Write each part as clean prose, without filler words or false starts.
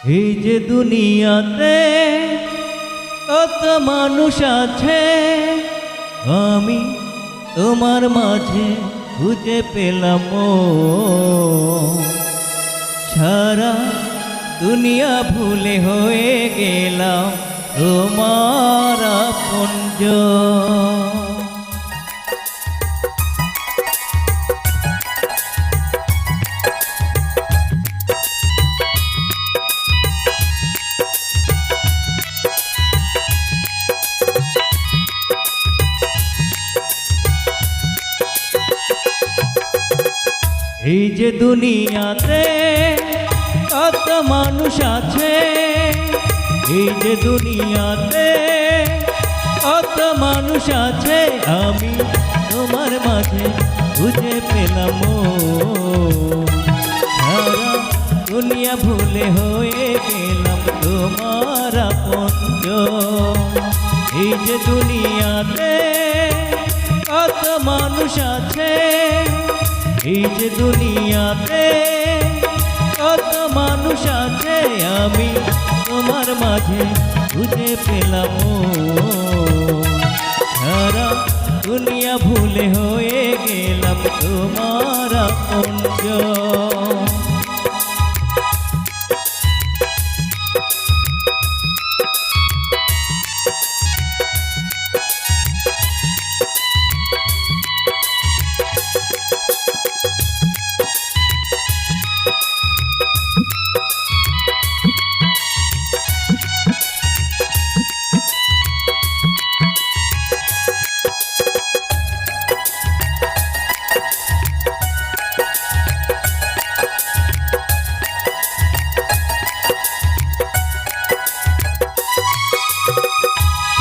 এই যে দুনিয়াতে কত মানুষ আছে, আমি তোমার মাঝে খুঁজে পেলাম মন। সারা দুনিয়া ভুলে হয়ে গেলাম তোমার আপনজন। এই যে দুনিয়াতে কত মানুষ আছে, এই যে দুনিয়াতে কত মানুষ আছে, আমি তোমার মাঝে খুঁজে পেলাম মন। সারা দুনিয়া ভুলে হয়ে গেলাম তোমার আপনজন। এই যে দুনিয়াতে কত মানুষ আছে, এই যে দুনিয়াতে কত মানুষ আছে, আমি তোমার মাঝে খুঁজে পেলাম মন। সারা দুনিয়া ভুলে হয়ে গেলাম তোমার আপনজন।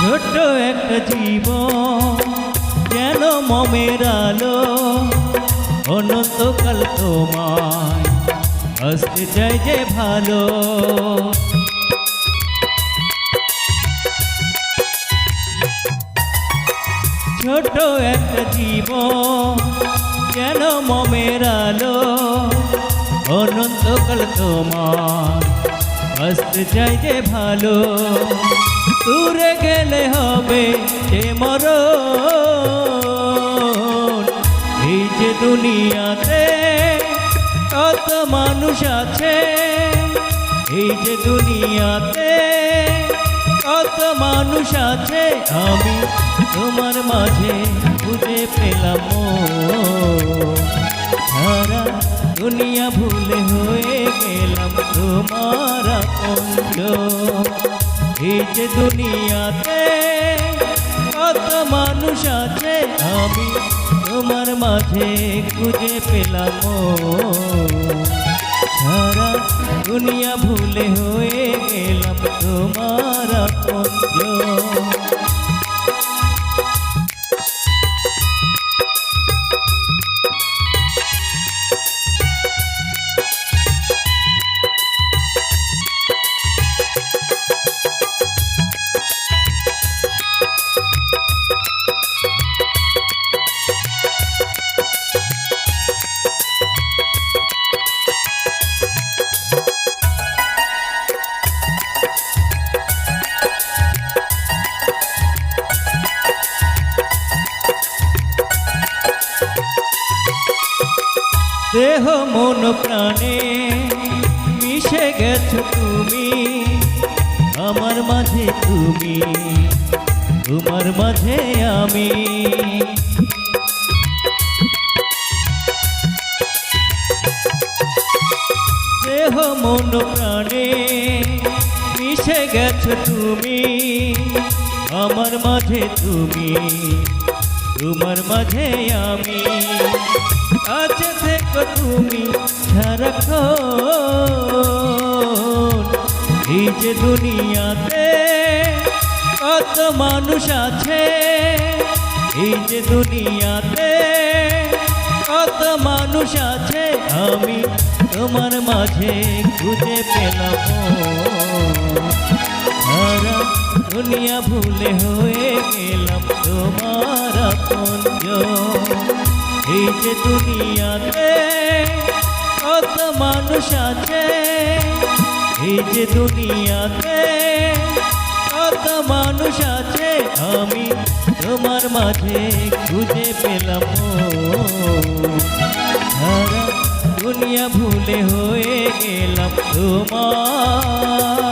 ছোট একটা জীবন যেন মমের আলো, অনন্তকাল তোমায় আসতে চাই যে ভালো। ছোট একটা জীবন যেন মমের আলো, অনন্তকাল তোমায় আসতে চাই যে ভালো। দূরে গেলে হবে যে মরণ, এই যে দুনিয়াতে কত মানুষ আছে, এই যে দুনিয়াতে কত মানুষ আছে, আমি তোমার মাঝে খুঁজে পেলাম মন। সারা দুনিয়া ভুলে হয়ে গেলাম তোমার আপনজন। এই যে দুনিয়াতে কত মানুষ আছে, আমি তোমার মাঝে খুঁজে পেলাম মন। সারা দুনিয়া ভুলে হয়ে গেলাম তোমার আপনজন। দেহ মন প্রাণে মিশে গেছো তুমি, আমার মাঝে তুমি, তোমার মাঝে আমি। দেহ মন প্রাণে মিশে গেছো তুমি, আমার মাঝে তুমি, তোমার মাঝে আমি। কাছে থেকো তুমি সারাক্ষণ, এই যে দুনিয়াতে কত মানুষ আছে, এই যে দুনিয়াতে কত মানুষ আছে, আমি তোমার মাঝে খুঁজে পেলাম মন। সারা দুনিয়া ভুলে হয়ে গেলাম তোমার আপনজন। এই যে দুনিয়াতে কত মানুষ আছে, এই যে দুনিয়াতে কত মানুষ আছে, আমি তোমার মাঝে খুঁজে পেলাম মন। সারা দুনিয়া ভুলে হয়ে গেলাম তোমার।